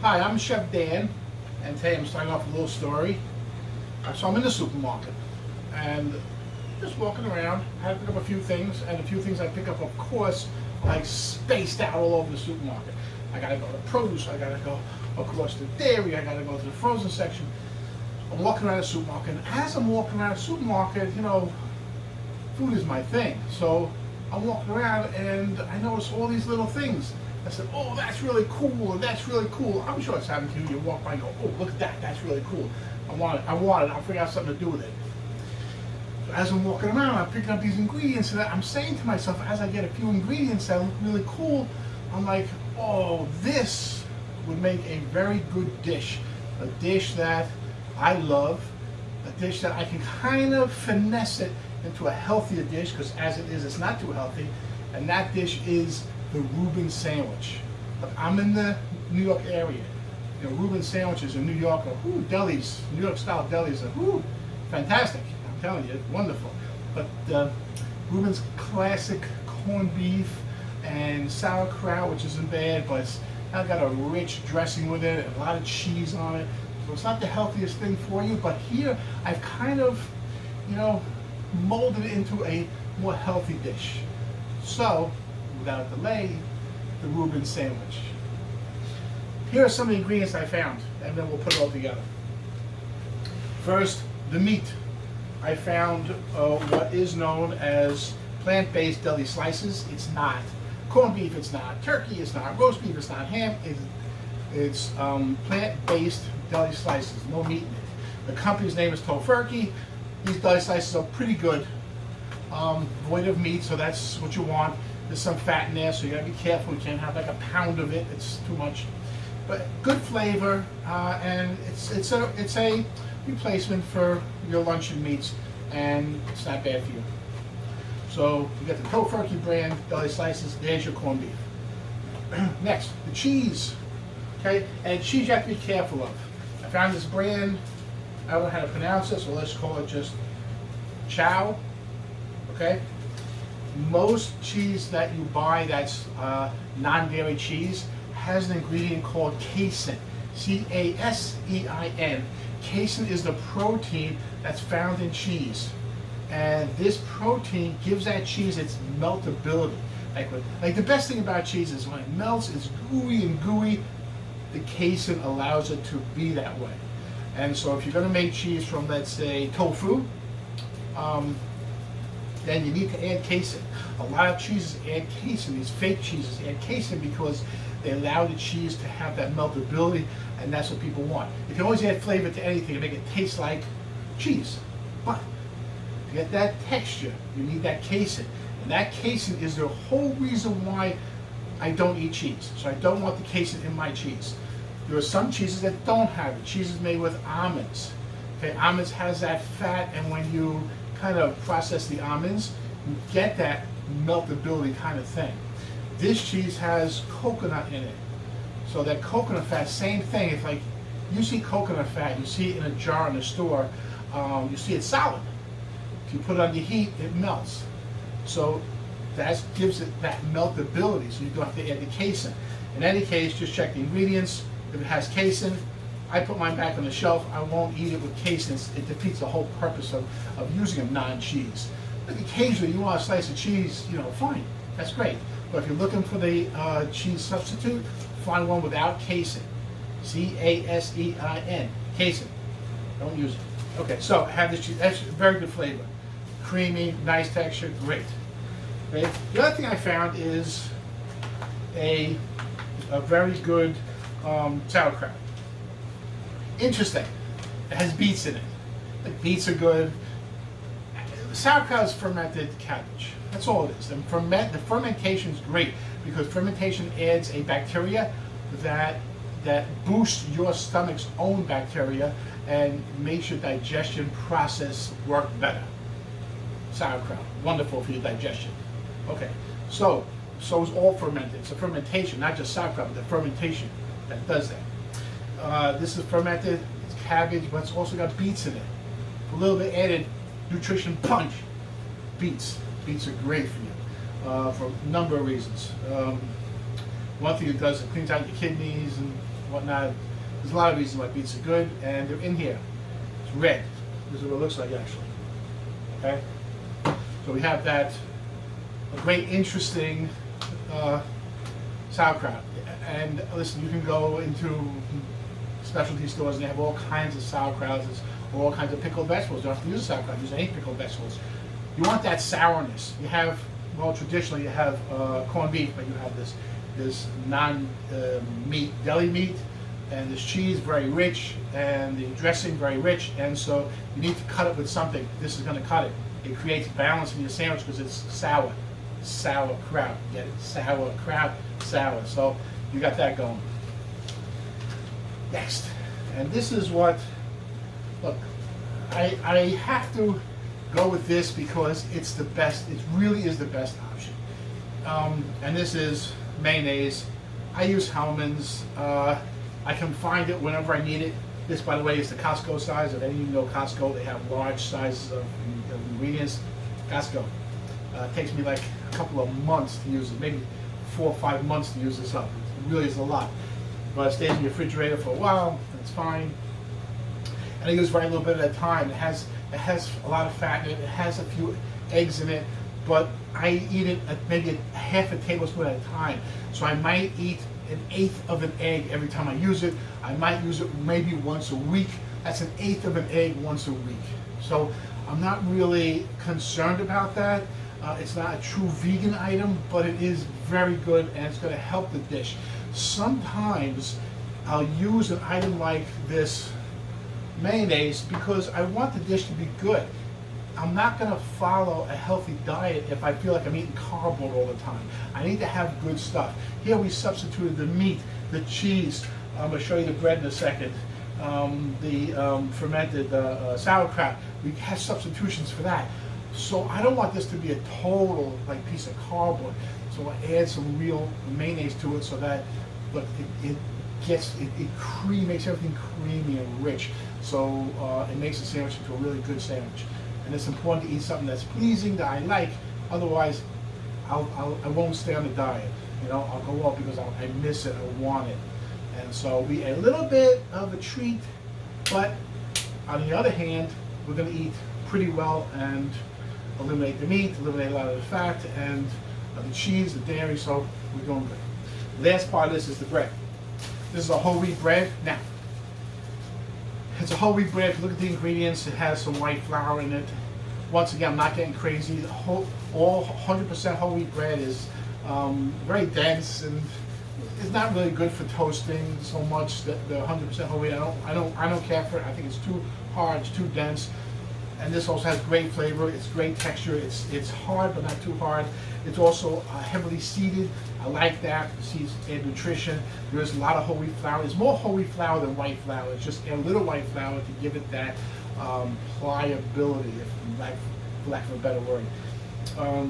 Hi, I'm Chef Dan, and today I'm starting off with a little story. So I'm in the supermarket, and just walking around. I had to pick up a few things, and a few things I pick up, of course, like spaced out all over the supermarket. I gotta go to produce, I gotta go across the dairy, I gotta go to the frozen section. I'm walking around the supermarket, and as I'm walking around the supermarket, you know, food is my thing. So I'm walking around, and I notice all these little things. I said, oh, that's really cool, and that's really cool. I'm sure it's happened to you. You walk by and go, oh, look at that, that's really cool. I want it, I'll figure out something to do with it. So as I'm walking around, I'm picking up these ingredients, and I'm saying to myself, as I get a few ingredients that look really cool, I'm like, oh, this would make a very good dish. A dish that I love, a dish that I can kind of finesse it into a healthier dish, because as it is, it's not too healthy, and that dish is the Rueben Sandwich. Look, I'm in the New York area. You know, Rueben Sandwiches in New York are, delis, New York style delis are, fantastic. I'm telling you, it's wonderful. But Ruben's classic corned beef and sauerkraut, which isn't bad, but it's now got a rich dressing with it, and a lot of cheese on it. So it's not the healthiest thing for you, but here I've kind of, you know, molded it into a more healthy dish. So, without delay, the Rueben Sandwich. Here are some of the ingredients I found, and then we'll put it all together. First, the meat. I found what is known as plant-based deli slices. It's not. Corned beef, it's not. Turkey, it's not. Roast beef, it's not. Ham, it's plant-based deli slices. No meat in it. The company's name is Tofurky. These deli slices are pretty good. Void of meat, so that's what you want. There's some fat in there, so you gotta be careful. You can't have like a pound of it; it's too much. But good flavor, and it's a replacement for your luncheon meats, and it's not bad for you. So you get the Tofurky brand deli slices. There's your corned beef. Next, the cheese. Okay, and cheese you have to be careful of. I found this brand. I don't know how to pronounce it, so let's call it just Chow. Okay. Most cheese that you buy that's non-dairy cheese has an ingredient called casein, C-A-S-E-I-N. Casein is the protein that's found in cheese, and this protein gives that cheese its meltability. Like the best thing about cheese is when it melts, it's gooey and gooey. The casein allows it to be that way. And so if you're going to make cheese from, let's say, tofu, then you need to add casein. A lot of cheeses add casein. These fake cheeses add casein because they allow the cheese to have that meltability, and that's what people want. You can always add flavor to anything and make it taste like cheese. But to get that texture, you need that casein. And that casein is the whole reason why I don't eat cheese. So I don't want the casein in my cheese. There are some cheeses that don't have it. Cheeses made with almonds. Okay, almonds has that fat, and when you kind of process the almonds, you get that meltability kind of thing. This cheese has coconut in it. So that coconut fat, same thing. If like you see coconut fat, you see it in a jar in the store, you see it solid. If you put it under heat, it melts. So that gives it that meltability, so you don't have to add the casein. In any case, just check the ingredients. If it has casein, I put mine back on the shelf. I won't eat it with casein. It defeats the whole purpose of using a non-cheese. But occasionally you want a slice of cheese, you know, fine, that's great. But if you're looking for the cheese substitute, find one without casein. C-A-S-E-I-N, casein. Don't use it. Okay, so I have this cheese. That's very good flavor. Creamy, nice texture, great. Okay. The other thing I found is a very good sauerkraut. Interesting. It has beets in it. The beets are good. Sauerkraut is fermented cabbage. That's all it is. And the fermentation is great because fermentation adds a bacteria that boosts your stomach's own bacteria and makes your digestion process work better. Sauerkraut, wonderful for your digestion. Okay, so is all fermented. It's a fermentation, not just sauerkraut, but the fermentation that does that. This is fermented, it's cabbage, but it's also got beets in it. A little bit added nutrition punch. Beets are great for you for a number of reasons. One thing it does, it cleans out your kidneys and whatnot. There's a lot of reasons why beets are good, and they're in here. It's red. This is what it looks like actually. Okay? So we have that a great, interesting sauerkraut. And listen, you can go into specialty stores and they have all kinds of sauerkrauts, all kinds of pickled vegetables. You don't have to use a sauerkraut, use any pickled vegetables. You want that sourness. You have, well, traditionally you have corned beef, but you have this non-meat deli meat, and this cheese very rich, and the dressing very rich, and so you need to cut it with something. This is going to cut it. It creates balance in your sandwich because it's sour. Sauerkraut. Get it? Sauerkraut, sour. So you got that going. Next, and this is what, look, I have to go with this because it's the best. It really is the best option. And this is mayonnaise. I use Hellmann's. I can find it whenever I need it. This, by the way, is the Costco size. If any of you know Costco, they have large sizes of ingredients. Costco. It takes me like a couple of months to use it, maybe 4 or 5 months to use this up. It really is a lot. But it stays in the refrigerator for a while, and it's fine. And I use very little bit at a time. It has a lot of fat in it. It has a few eggs in it, but I eat it at maybe a half a tablespoon at a time. So I might eat 1/8 of an egg every time I use it. I might use it maybe once a week. That's 1/8 of an egg once a week. So I'm not really concerned about that. It's not a true vegan item, but it is very good and it's going to help the dish. Sometimes I'll use an item like this mayonnaise because I want the dish to be good. I'm not going to follow a healthy diet if I feel like I'm eating cardboard all the time. I need to have good stuff. Here we substituted the meat, the cheese. I'm going to show you the bread in a second. The fermented sauerkraut. We have substitutions for that. So I don't want this to be a total like piece of cardboard. So I add some real mayonnaise to it so that, look, it makes everything creamy and rich. So it makes the sandwich into a really good sandwich. And it's important to eat something that's pleasing, that I like. Otherwise, I won't stay on the diet. You know, I'll go off because I miss it, I want it. And so we a little bit of a treat, but on the other hand, we're going to eat pretty well and eliminate the meat, eliminate a lot of the fat, and the cheese, the dairy, so we're doing good. Last part of this is the bread. This is a whole wheat bread. Now, it's a whole wheat bread. If you look at the ingredients, it has some white flour in it. Once again, I'm not getting crazy. All 100% whole wheat bread is very dense and it's not really good for toasting so much. The 100% whole wheat, I don't care for it. I think it's too hard, it's too dense. And this also has great flavor. It's great texture. It's hard but not too hard. It's also heavily seeded. I like that. The seeds add nutrition. There's a lot of whole wheat flour. There's more whole wheat flour than white flour. It's just a little white flour to give it that pliability, for lack of a better word.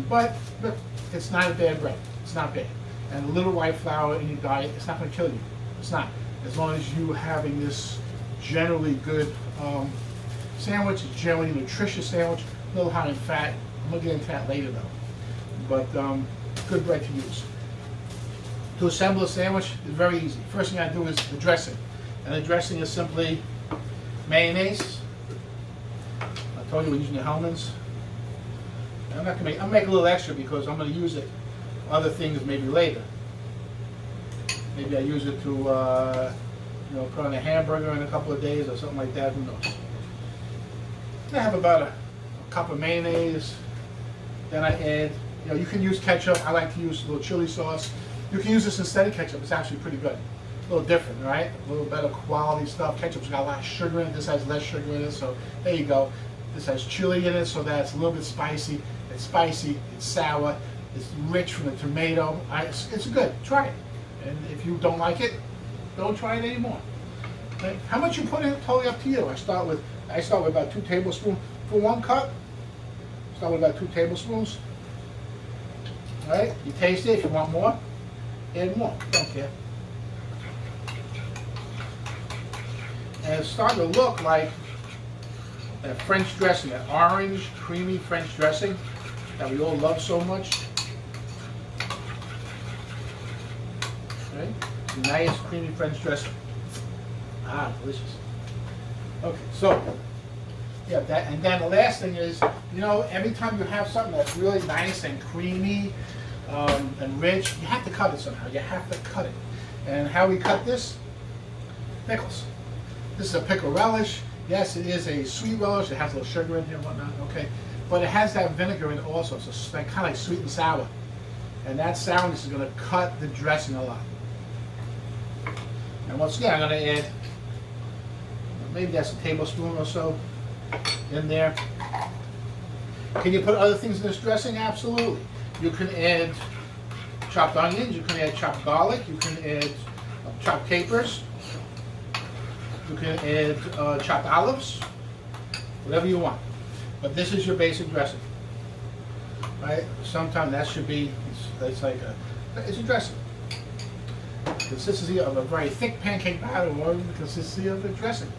But it's not a bad bread. It's not bad. And a little white flour in your diet, it's not going to kill you. It's not. As long as you're having this generally good sandwich, it's generally a nutritious sandwich, a little high in fat. I'm going to get into that later though. But good bread to use. To assemble a sandwich is very easy. First thing I do is the dressing. And the dressing is simply mayonnaise. I told you we're using the Hellmann's. I'm not going to make a little extra because I'm going to use it other things maybe later. Maybe I use it to put on a hamburger in a couple of days or something like that. Who knows? I have about a cup of mayonnaise. Then I add, you can use ketchup. I like to use a little chili sauce. You can use this instead of ketchup. It's actually pretty good. A little different, right? A little better quality stuff. Ketchup's got a lot of sugar in it. This has less sugar in it. So there you go. This has chili in it, so that's a little bit spicy. It's spicy. It's sour. It's rich from the tomato. It's good. Try it. And if you don't like it, don't try it anymore. Okay? How much you put in? Totally up to you. I start with about 2 tablespoons for 1 cup. Start with about 2 tablespoons. All right. You taste it. If you want more, add more. Don't care. And it's starting to look like that French dressing, that orange, creamy French dressing that we all love so much. Okay. Nice, creamy French dressing. Ah, delicious. Okay, so yeah, that, and then the last thing is, you know, every time you have something that's really nice and creamy and rich, you have to cut it somehow. You have to cut it. And how we cut this? Pickles. This is a pickle relish. Yes, it is a sweet relish. It has a little sugar in here and whatnot. Okay, but it has that vinegar in it also, so it's kind of like sweet and sour. And that sourness is going to cut the dressing a lot. And once again, I'm going to add maybe that's a tablespoon or so in there. Can you put other things in this dressing? Absolutely. You can add chopped onions, you can add chopped garlic, you can add chopped capers, you can add chopped olives, whatever you want. But this is your basic dressing. Right? Sometimes that should be, it's like it's a dressing. Consistency of a very thick pancake batter or the consistency of a dressing.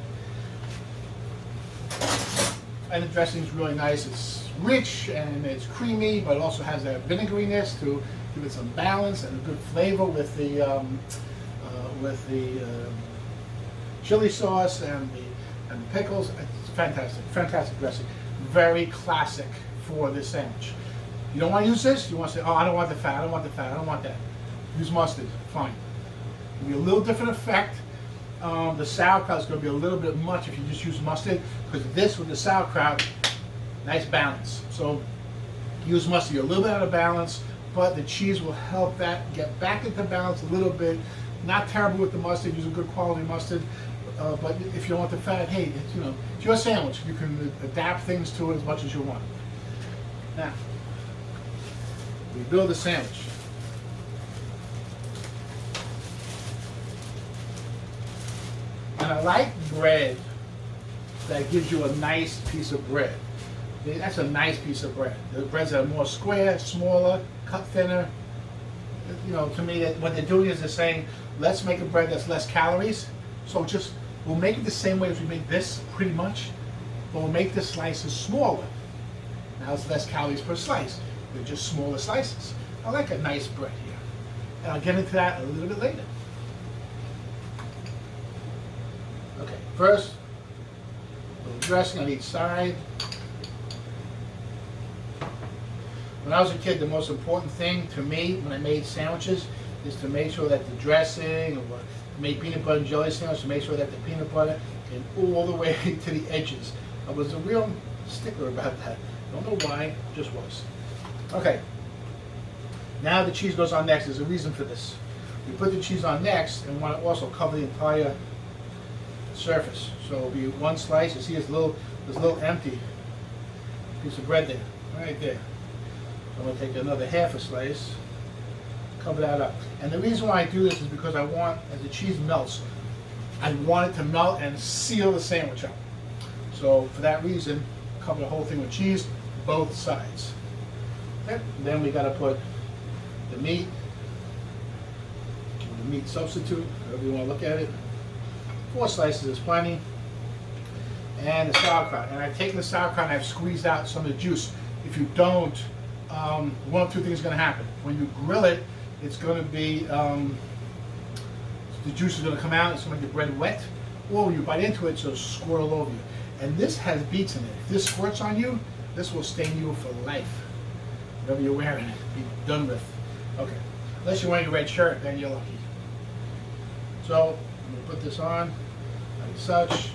And the dressing is really nice. It's rich and it's creamy, but it also has that vinegariness to give it some balance and a good flavor with the chili sauce and the pickles. It's fantastic, fantastic dressing. Very classic for this sandwich. You don't want to use this. You want to say, oh, I don't want the fat. I don't want the fat. I don't want that. Use mustard. Fine. It'll be a little different effect. The sauerkraut is going to be a little bit much if you just use mustard, because this with the sauerkraut, nice balance. So use mustard. You're a little bit out of balance, but the cheese will help that get back into balance a little bit. Not terrible with the mustard. Use a good quality mustard. But if you don't want the fat, hey, it's your sandwich. You can adapt things to it as much as you want. Now, we build a sandwich. And I like bread that gives you a nice piece of bread. That's a nice piece of bread. The breads that are more square, smaller, cut thinner. You know, to me, what they're doing is they're saying, let's make a bread that's less calories. So we'll make it the same way as we make this, pretty much, but we'll make the slices smaller. Now it's less calories per slice. They're just smaller slices. I like a nice bread here. And I'll get into that a little bit later. Okay, first, a little dressing on each side. When I was a kid, the most important thing to me when I made sandwiches is to make sure that the dressing, or made peanut butter and jelly sandwich, to make sure that the peanut butter came all the way to the edges. I was a real stickler about that. Don't know why, just was. Okay, now the cheese goes on next. There's a reason for this. We put the cheese on next and want to also cover the entire surface. So it'll be one slice. You see there's a little empty piece of bread there, right there. I'm going to take another half a slice, cover that up. And the reason why I do this is because I want, as the cheese melts, I want it to melt and seal the sandwich up. So for that reason, cover the whole thing with cheese, both sides. Okay. Then we got to put the meat, or the meat substitute, however you want to look at it. 4 slices is plenty. And the sauerkraut. And I've taken the sauerkraut and I've squeezed out some of the juice. If you don't, one of two things is going to happen. When you grill it, it's going to be, the juice is going to come out, it's going to get bread wet, or when you bite into it, it'll squirt all over you. And this has beets in it. If this squirts on you, this will stain you for life. Whatever you're wearing, be done with. Okay, unless you're wearing a red shirt, then you're lucky. So, I'm going to put this on, like such. Like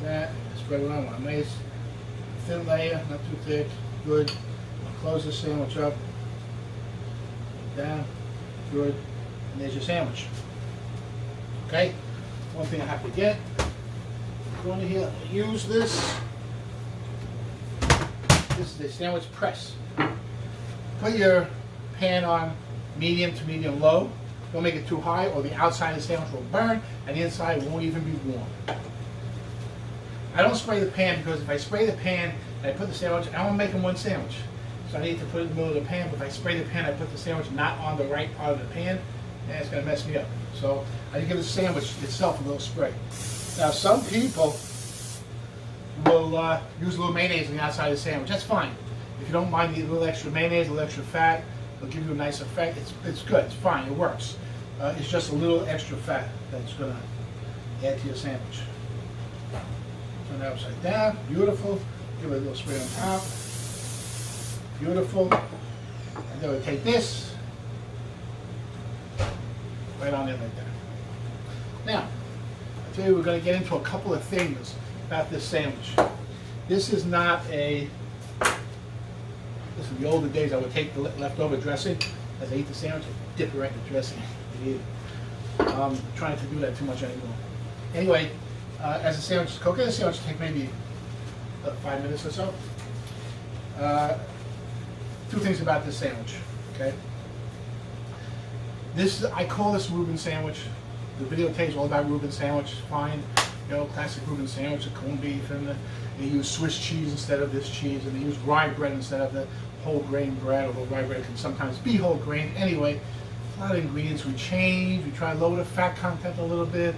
that, spread it on a nice thin layer, not too thick, good. I'll close the sandwich up, down, good, and there's your sandwich. Okay, one thing I have to get, go into here, use this. This is the sandwich press. Put your pan on medium to medium low. Don't make it too high or the outside of the sandwich will burn and the inside won't even be warm. I don't spray the pan because if I spray the pan and I put the sandwich, I want to make them one sandwich. So I need to put it in the middle of the pan, but if I spray the pan, I put the sandwich not on the right part of the pan, and it's going to mess me up. So I give the sandwich itself a little spray. Now some people will use a little mayonnaise on the outside of the sandwich. That's fine. If you don't mind the little extra mayonnaise, a little extra fat, it'll give you a nice effect. It's good. It's fine. It works. It's just a little extra fat that's going to add to your sandwich. Turn it upside down, beautiful. Give it a little spray on top, beautiful. And then we take this right on in like that. Now, I tell you, we're going to get into a couple of things about this sandwich. This is not a. This is the older days. I would take the leftover dressing as I eat the sandwich, I dip it right in the dressing and eat it. Trying to do that too much anymore. Anyway, as the sandwich is cooking, the sandwich will take maybe 5 minutes or so. Two things about this sandwich, okay? I call this Rueben sandwich. The video takes all about Rueben sandwich, fine. You know, classic Rueben sandwich, the corned beef, and they use Swiss cheese instead of this cheese, and they use rye bread instead of the whole grain bread, although rye bread can sometimes be whole grain. Anyway, a lot of ingredients we change. We try to lower the fat content a little bit.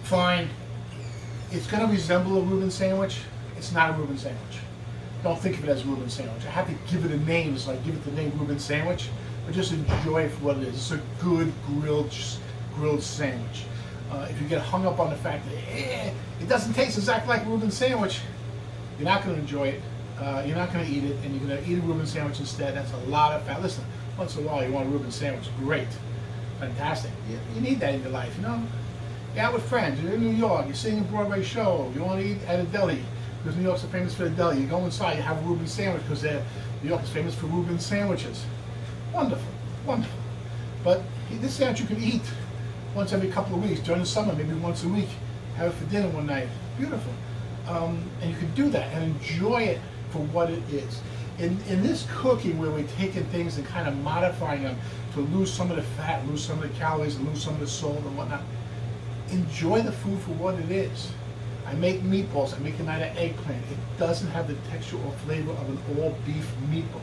Fine. It's going to resemble a Rueben sandwich. It's not a Rueben sandwich. Don't think of it as a Rueben sandwich. I have to give it a name, so I give it the name Rueben sandwich, but just enjoy it for what it is. It's a good grilled sandwich. If you get hung up on the fact that it doesn't taste exactly like a Rueben sandwich, you're not going to enjoy it. You're not going to eat it, and you're going to eat a Rueben sandwich instead. That's a lot of fat. Listen, once in a while you want a Rueben sandwich, great, fantastic. You need that in your life, you know. You're out with friends. You're in New York. You're seeing a Broadway show. You want to eat at a deli because New York's so famous for the deli. You go inside. You have a Rueben sandwich because New York is famous for Rueben sandwiches. Wonderful, wonderful. But this sandwich you can eat once every couple of weeks during the summer, maybe once a week. Have it for dinner one night. Beautiful. And you can do that and enjoy it for what it is. In this cooking where we're taking things and kind of modifying them to lose some of the fat, lose some of the calories, and lose some of the salt and whatnot, enjoy the food for what it is. I make meatballs. I make a night of eggplant. It doesn't have the texture or flavor of an all-beef meatball,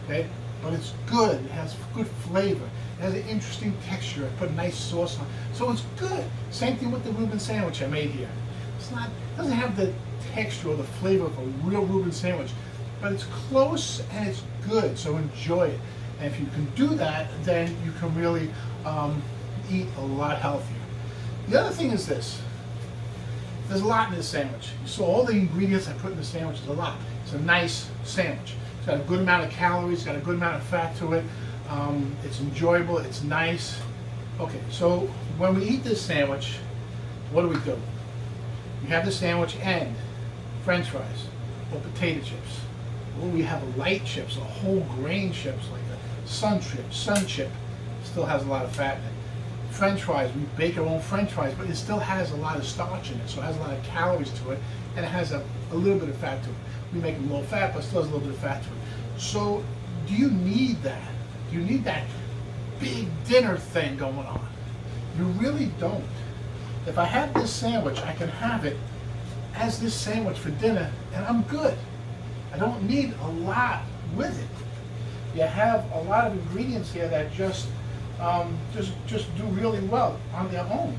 okay? But it's good. It has good flavor. It has an interesting texture. I put a nice sauce on it. So it's good. Same thing with the Rueben sandwich I made here. It doesn't have the texture or the flavor of a real Rueben sandwich, but it's close and it's good, so enjoy it. And if you can do that, then you can really eat a lot healthier. The other thing is this. There's a lot in this sandwich. You saw all the ingredients I put in the sandwich. There's a lot. It's a nice sandwich. It's got a good amount of calories, it's got a good amount of fat to it. It's enjoyable, it's nice. Okay, so when we eat this sandwich, what do? You have the sandwich and French fries or potato chips. Or we have light chips or whole grain chips like a sun chip. Still has a lot of fat in it. French fries, we bake our own French fries, but it still has a lot of starch in it, so it has a lot of calories to it, and it has a little bit of fat to it. We make them low fat, but still has a little bit of fat to it. So, do you need that? Do you need that big dinner thing going on? You really don't. If I have this sandwich, I can have it as this sandwich for dinner, and I'm good. I don't need a lot with it. You have a lot of ingredients here that just do really well on their own.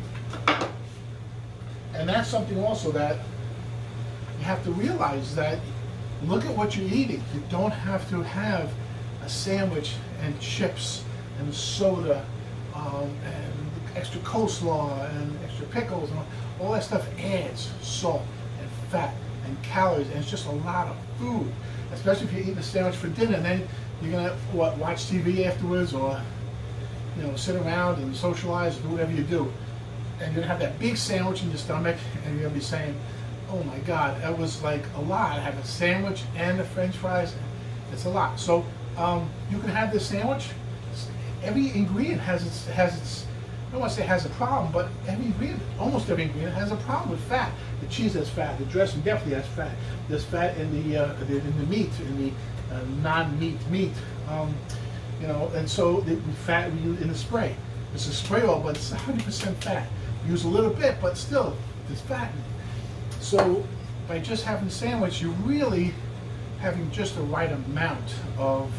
And that's something also that you have to realize, that look at what you're eating. You don't have to have a sandwich and chips and soda and extra coleslaw and extra pickles, and all that stuff adds salt and fat and calories, and it's just a lot of food, especially if you're eating a sandwich for dinner, and then you're gonna watch TV afterwards, or sit around and socialize and do whatever you do, and you're gonna have that big sandwich in your stomach, and you're gonna be saying, oh my God, that was like a lot. I have a sandwich and the French fries. It's a lot. So you can have this sandwich. Every ingredient has its. I don't want to say has a problem, but almost every ingredient has a problem with fat. The cheese has fat. The dressing definitely has fat. There's fat in the meat, in the non-meat meat. And so the fat we use in the spray. It's a spray oil, but it's 100% fat. We use a little bit, but still, there's fat in it. So by just having a sandwich, you're really having just the right amount of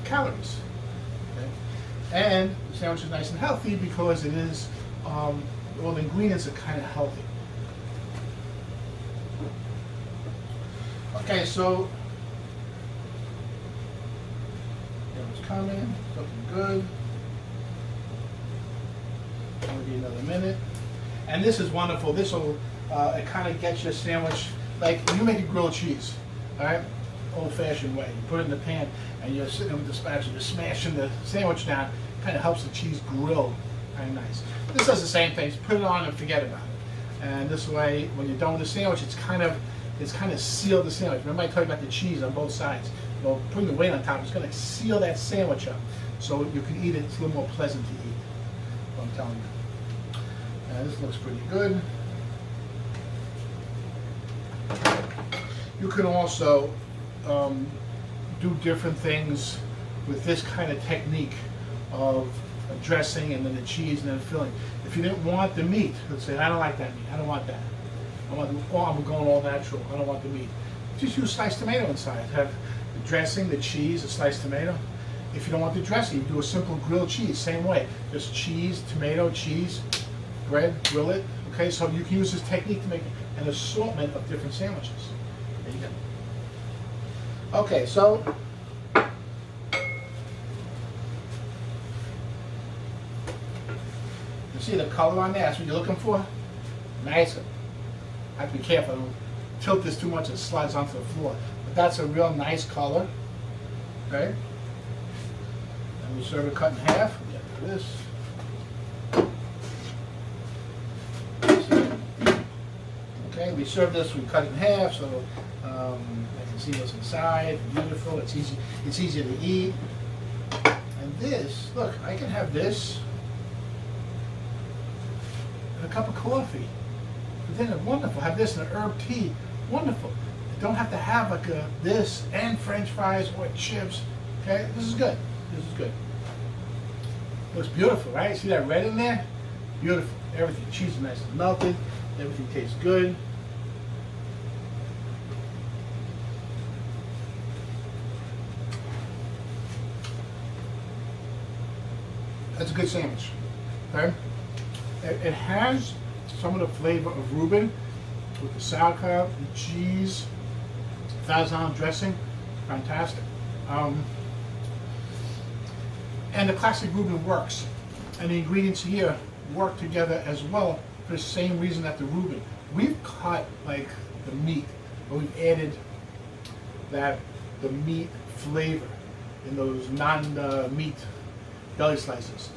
calories. Okay? And the sandwich is nice and healthy because it is, all the ingredients are kind of healthy. Okay, so it's coming, looking good. Maybe another minute. And this is wonderful. This will, it kind of gets your sandwich, like when you make a grilled cheese, all right? Old-fashioned way. You put it in the pan and you're sitting with the spatula, you're smashing the sandwich down. Kind of helps the cheese grill. Very nice. This does the same thing. Just put it on and forget about it. And this way, when you're done with the sandwich, it's kind of sealed the sandwich. Remember I told you about the cheese on both sides. Well, putting the weight on top is going to seal that sandwich up, so you can eat it. It's a little more pleasant to eat. I'm telling you. And this looks pretty good. You can also do different things with this kind of technique of dressing and then the cheese and then filling. If you didn't want the meat, let's say, I don't like that meat, I don't want that. I'm going all natural, I don't want the meat. Just use sliced tomato inside. Have the dressing, the cheese, a sliced tomato. If you don't want the dressing, you do a simple grilled cheese, same way. Just cheese, tomato, cheese, bread, grill it. Okay, so you can use this technique to make an assortment of different sandwiches. There you go. Okay, so you see the color on there? That's what you're looking for? Nice. I have to be careful. I don't tilt this too much, it slides onto the floor. But that's a real nice color. Okay? And we serve it cut in half. We get this. Okay, we serve this, we cut it in half, so I can see what's inside. Beautiful. It's easy. It's easier to eat. And this, look, I can have this and a cup of coffee. For dinner, wonderful. Have this and an herb tea, wonderful. You don't have to have like this and French fries or chips. Okay, this is good. This is good. Looks beautiful, right? See that red in there? Beautiful. Everything. Cheese is nice and melted. Everything tastes good. That's a good sandwich. Okay? It has some of the flavor of Rueben with the sauerkraut, the cheese, Thousand dressing. Fantastic. And the classic Rueben works. And the ingredients here work together as well for the same reason that the Rueben. We've cut like the meat, but we've added the meat flavor in those non-meat deli slices.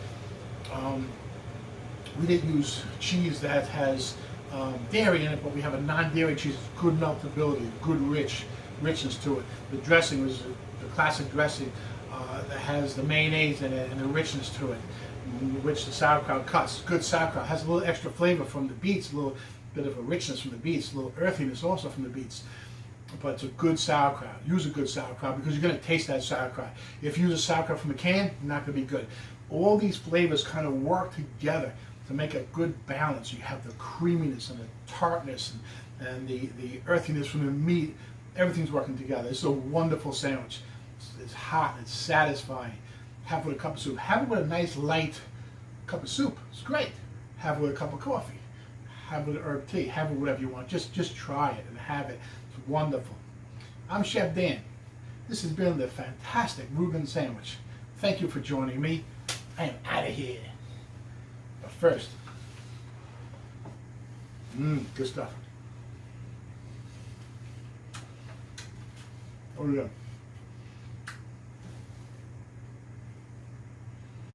We didn't use cheese that has dairy in it, but we have a non-dairy cheese, good meltability, good richness to it. The dressing was the classic dressing that has the mayonnaise in it and the richness to it, which the sauerkraut cuts. Good sauerkraut has a little extra flavor from the beets, a little bit of a richness from the beets, a little earthiness also from the beets. But it's a good sauerkraut. Use a good sauerkraut because you're going to taste that sauerkraut. If you use a sauerkraut from a can, not going to be good. All these flavors kind of work together to make a good balance. You have the creaminess and the tartness and the earthiness from the meat. Everything's working together. It's a wonderful sandwich. It's hot, it's satisfying. Have it with a cup of soup. Have it with a nice light cup of soup. It's great. Have it with a cup of coffee. Have it with herb tea. Have it with whatever you want. Just try it and have it. It's wonderful. I'm Chef Dan. This has been the fantastic Rueben sandwich. Thank you for joining me. I am out of here. But first, good stuff. Oh yeah.